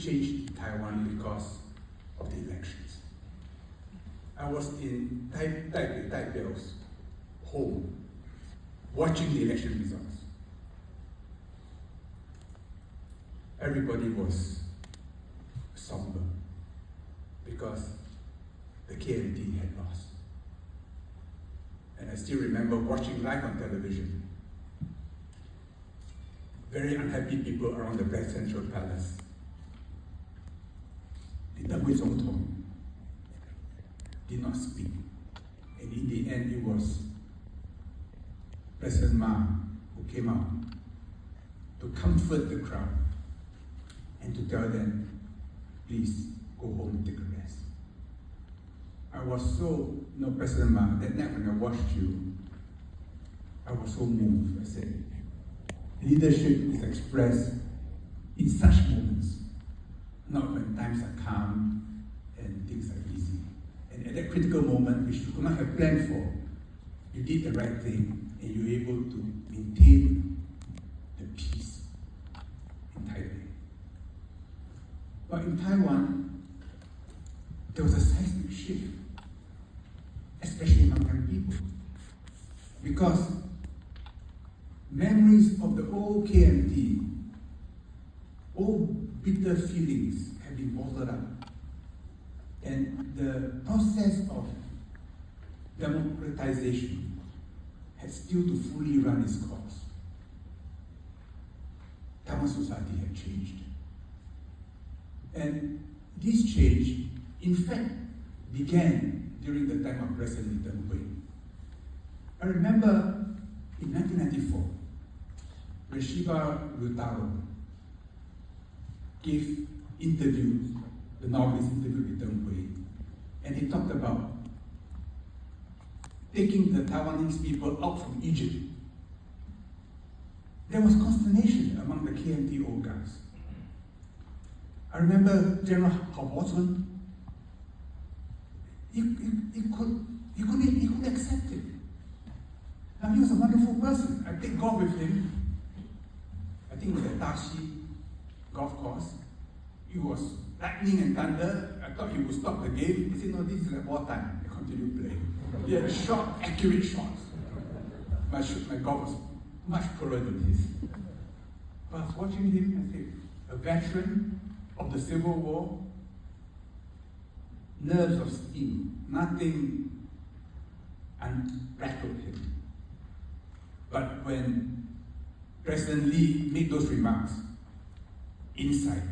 changed Taiwan because of the elections. I was in Taipei's home watching the election results. Everybody was somber because the KMT had lost. And I still remember watching live on television. Very unhappy people around the Grand Central Palace. 李登辉总统 did not speak. And in the end, it was President Ma who came out to comfort the crowd and to tell them, please go home and take a rest. I was so, President Ma, that night when I watched you, I was so moved. I said, leadership is expressed in such moments, not when times are calm and things are easy. And at that critical moment, which you could not have planned for, you did the right thing and you were able to maintain the peace in Taipei. But in Taiwan, there was a seismic shift, especially among young people, because memories of the old KMT, old bitter feelings have been bottled up. And the process of democratization had still to fully run its course. Taiwan society had changed. And this change, in fact, began during the time of President Lee Teng-hui. I remember in 1994, when Shiba Ryutaro gave interviews, the novelist interviewed Lee Teng-hui, and he talked about taking the Taiwanese people out from Egypt. There was consternation among the KMT old guys. I remember General Hao he couldn't accept it. Now, he was a wonderful person. I played golf with him. I think it was at Dashi golf course. It was lightning and thunder. I thought he would stop the game. He said, no, this is like wartime. I continue playing. He had short, accurate shots. My golf was much poorer than his. But I was watching him, I said, a veteran of the Civil War, nerves of steel, nothing unrattled him. But when President Lee made those remarks, inside,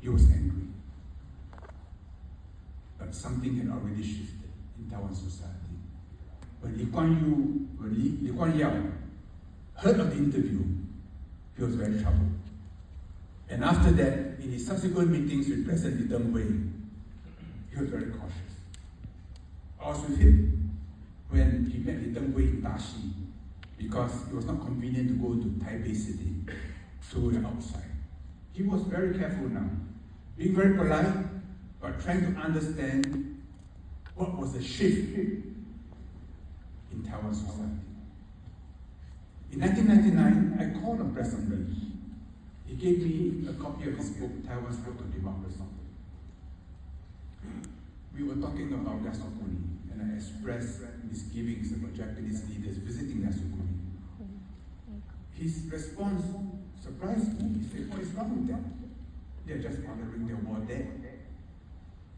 he was angry. But something had already shifted in Taiwan society. When Lee Kuan Yew heard of the interview, he was very troubled. And after that, in his subsequent meetings with President Lee Teng-hui, he was very cautious. I was with him when he met Lee Teng-hui in Dashi, because it was not convenient to go to Taipei City, so we were outside. He was very careful now, being very polite, but trying to understand what was the shift in Taiwan society. In 1999, I called on President Lee. He gave me a copy of his book, Taiwan's Road to Democracy. We were talking about Yasukuni, and I expressed misgivings about Japanese leaders visiting Yasukuni. His response surprised me. He said, what is wrong with them? They're just honoring their war dead.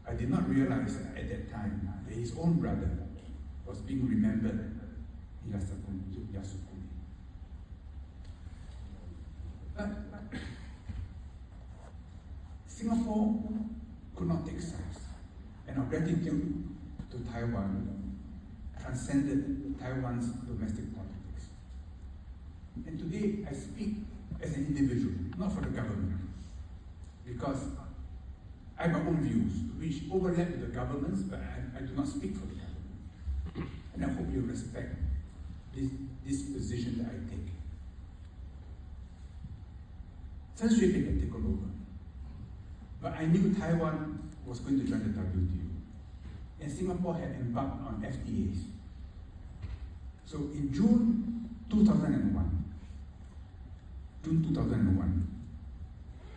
I did not realize at that time that his own brother was being remembered in Yasukuni. But Singapore could not take sides, and our gratitude to Taiwan transcended Taiwan's domestic politics. And today I speak as an individual, not for the government, because I have my own views which overlap with the government's, but I do not speak for the government. And I hope you respect this position that I take. Chen Shui-bian had taken over, but I knew Taiwan was going to join the WTO, and Singapore had embarked on FTAs. So in June 2001,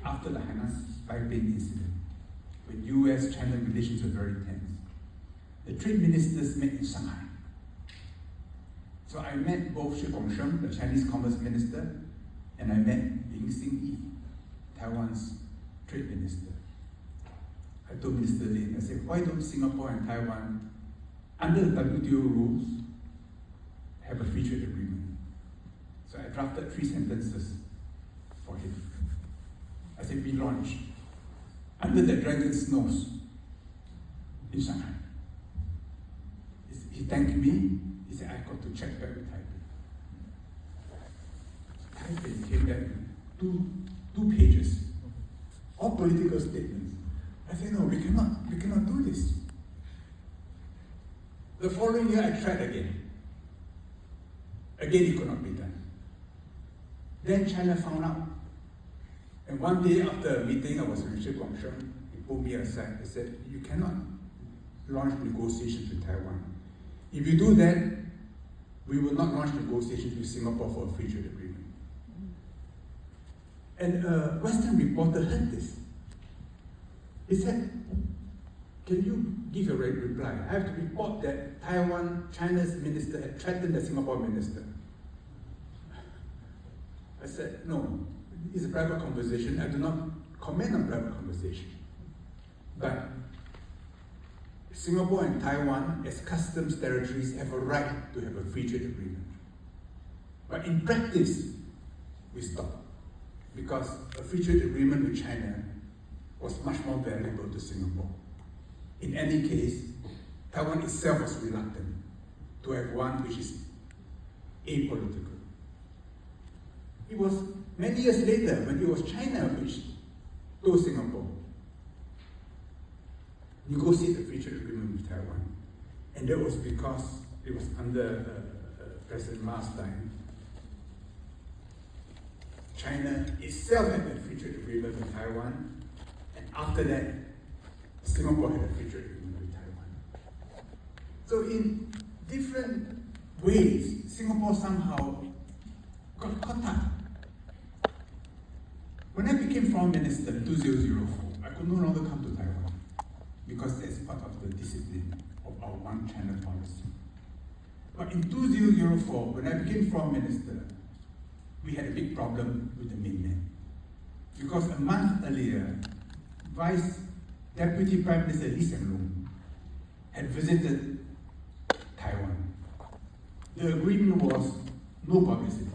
after the Hainan spy-plane incident, when US-China relations were very tense. The trade ministers met in Shanghai. So I met both Shi Gongsheng, the Chinese Commerce Minister, and I met Lin Xingyi, Taiwan's trade minister. I told Minister Lin, I said, why don't Singapore and Taiwan, under the WTO rules, have a free trade agreement? So I drafted 3 sentences for him. I said, we launched under the dragon's nose in Shanghai. He thanked me. He said, I got to check back with Taipei. Taipei came back with two pages, all political statements. I said, no, we cannot do this. The following year, I tried again. Again, it could not be done. Then China found out. And one day after a meeting, I was with Shi Gongsheng. He pulled me aside. He said, you cannot launch negotiations with Taiwan. If you do that, we will not launch negotiations with Singapore for a free trade agreement. And a Western reporter heard this. He said, can you give a reply? I have to report that China's minister had threatened the Singapore minister. I said, no, it's a private conversation. I do not comment on private conversation. But Singapore and Taiwan, as customs territories, have a right to have a free trade agreement. But in practice, we stopped because a free trade agreement with China was much more valuable to Singapore. In any case, Taiwan itself was reluctant to have one which is apolitical. It was many years later when it was China which told Singapore, negotiate a free trade agreement with Taiwan. And that was because it was under President Ma's time. China itself had a free trade agreement with Taiwan, and after that, Singapore had a free trade agreement with Taiwan. So in different ways, Singapore somehow got caught up. When I became Foreign Minister in 2004, I could no longer come to Taiwan because that's part of the discipline of our One China policy. But in 2004, when I became Foreign Minister, we had a big problem with the mainland. Because a month earlier, Deputy Prime Minister Lee Hsien Loong had visited Taiwan. The agreement was no publicity.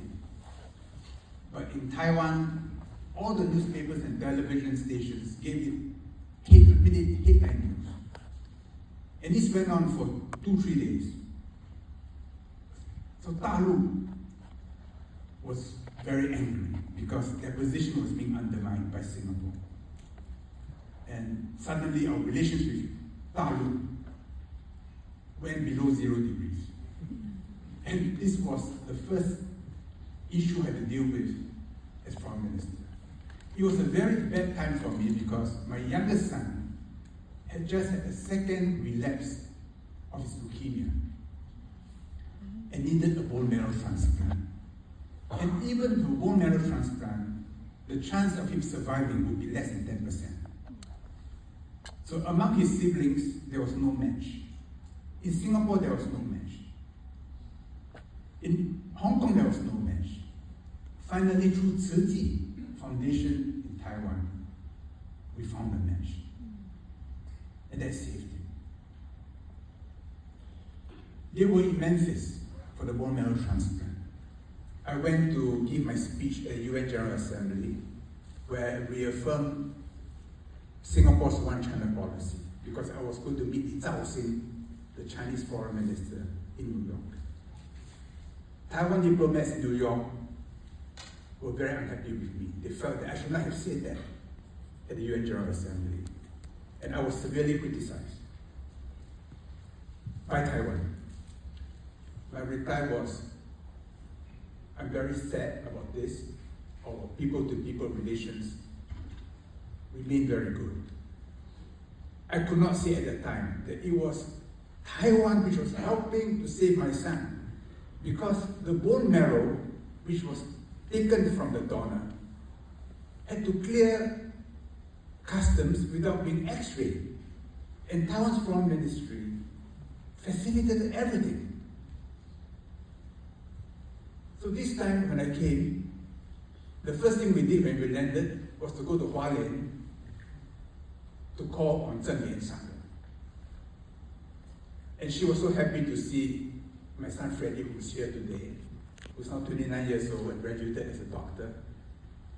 But in Taiwan, all the newspapers and television stations gave it headline news. And this went on for 2-3 days. So Dalu was very angry because their position was being undermined by Singapore. And suddenly our relations with Dalu went below 0 degrees. And this was the first issue I had to deal with as Foreign Minister. It was a very bad time for me because my youngest son had just had a second relapse of his leukemia and needed a bone marrow transplant. And even with a bone marrow transplant, the chance of him surviving would be less than 10%. So among his siblings, there was no match. In Singapore, there was no match. In Hong Kong, there was no match. Finally, through Tzu Chi Foundation in Taiwan, we found a match. And that saved him. They were in Memphis for the bone marrow transplant. I went to give my speech at the UN General Assembly, where I reaffirmed Singapore's One China policy, because I was going to meet Li Zhaoxin, the Chinese Foreign Minister, in New York. Taiwan diplomats in New York were very unhappy with me. They felt that I should not have said that at the UN General Assembly. And I was severely criticized by Taiwan. My reply was, I'm very sad about this. Our people-to-people relations remain very good. I could not say at that time that it was Taiwan which was helping to save my son, because the bone marrow, which was taken from the donor, had to clear customs without being x-rayed. And Taiwan's foreign ministry facilitated everything. So this time when I came, the first thing we did when we landed was to go to Hualien to call on Zheng Lianshan. And she was so happy to see my son Freddie, who's here today, who's now 29 years old and graduated as a doctor.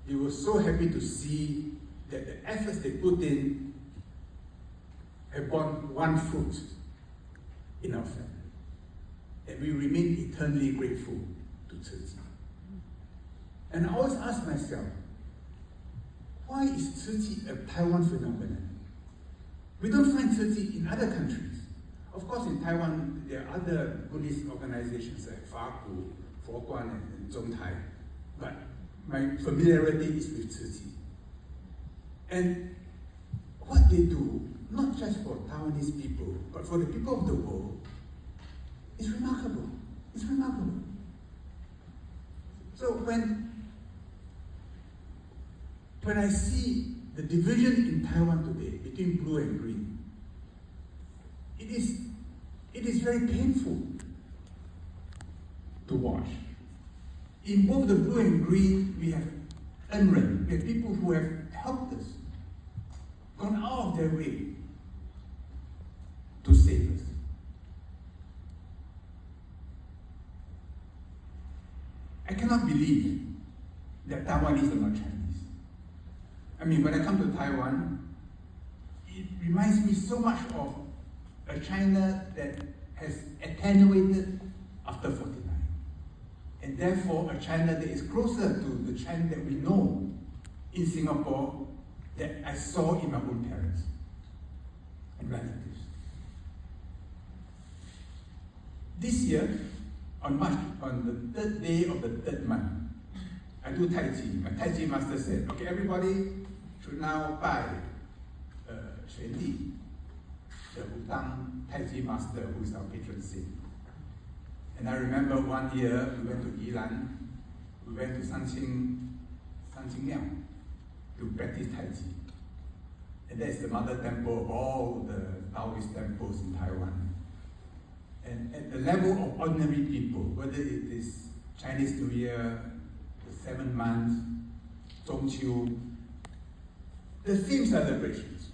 He was so happy to see that the efforts they put in have borne one fruit in our family. And we remain eternally grateful to Tzu Chi. And I always ask myself, why is Tzu Chi a Taiwan phenomenon? We don't find Tzu Chi in other countries. Of course, in Taiwan, there are other Buddhist organizations like Faku, Foguan, and Zhongtai. But my familiarity is with Tzu Chi. And what they do, not just for Taiwanese people, but for the people of the world, is remarkable. It's remarkable. So when I see the division in Taiwan today between blue and green, it is very painful to watch. In both the blue and green, we have unren, we have people who have helped us, gone out of their way to save us. I cannot believe that Taiwanese are not Chinese. I mean, when I come to Taiwan, it reminds me so much of a China that has attenuated after 49. And therefore, a China that is closer to the China that we know in Singapore that I saw in my own parents and relatives. This year, on the third day of the third month, I do Tai Chi. My Tai Chi master said, okay, everybody should now buy Xuan Di, the Wutang Tai Chi master who is our patron saint. And I remember one year we went to Yilan, we went to Sanqing to practice Tai Chi. And that's the mother temple of all the Taoist temples in Taiwan. And at the level of ordinary people, whether it is Chinese New Year, the 7th month, Zhongqiu, the same celebrations.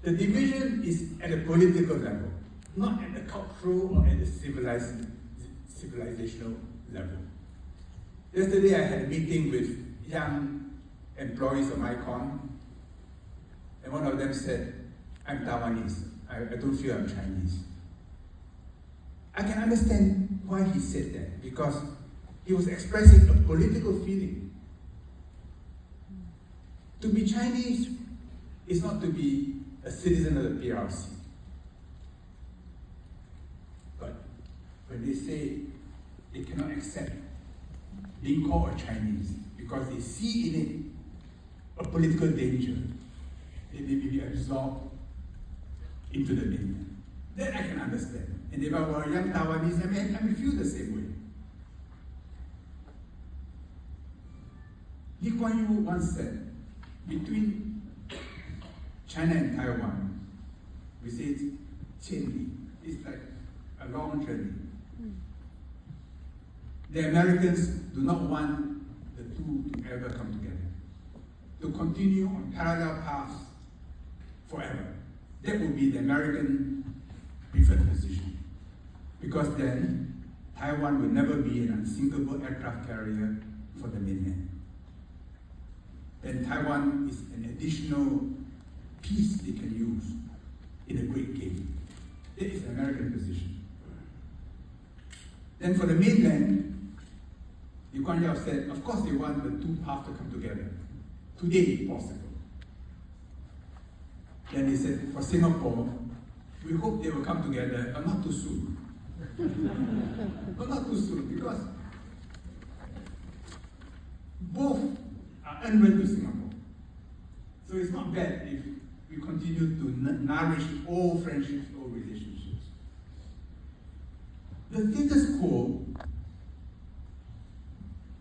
The division is at a political level, not at the cultural or at the civilizational level. Yesterday I had a meeting with young employees of ICON, and one of them said, I'm Taiwanese, I don't feel I'm Chinese. I can understand why he said that, because he was expressing a political feeling. To be Chinese is not to be a citizen of the PRC. But when they say they cannot accept being called a Chinese because they see in it a political danger, that they may be absorbed into the mainland. That I can understand. And if I were a young Taiwanese, I may feel the same way. Lee Kuan Yew once said, between China and Taiwan, we say it's 千里. It's like a long journey. The Americans do not want the two to ever come together, to continue on parallel paths forever. That would be the American preferred position. Because then, Taiwan will never be an unsinkable aircraft carrier for the mainland. Then Taiwan is an additional piece they can use in a great game. That is the American position. Then for the mainland, Lee Kuan Yew said, of course they want the two paths to come together. Today, if possible. Then he said, for Singapore, we hope they will come together, but not too soon. But not too soon, because both are unwed to Singapore. So it's not bad if we continue to nourish all friendships, all relationships. The status quo,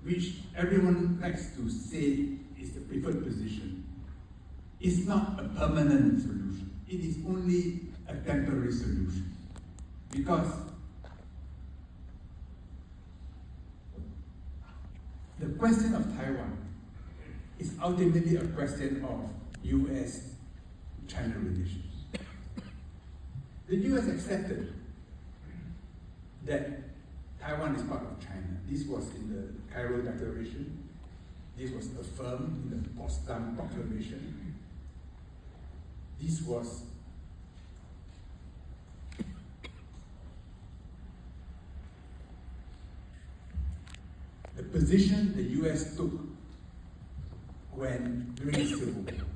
which everyone likes to say is the preferred position is not a permanent solution. It is only a temporary solution. Because the question of Taiwan is ultimately a question of US-China relations. The US accepted that Taiwan is part of China. This was in the Cairo Declaration. This was affirmed in the Potsdam Proclamation. This was the position the US took during the Civil War.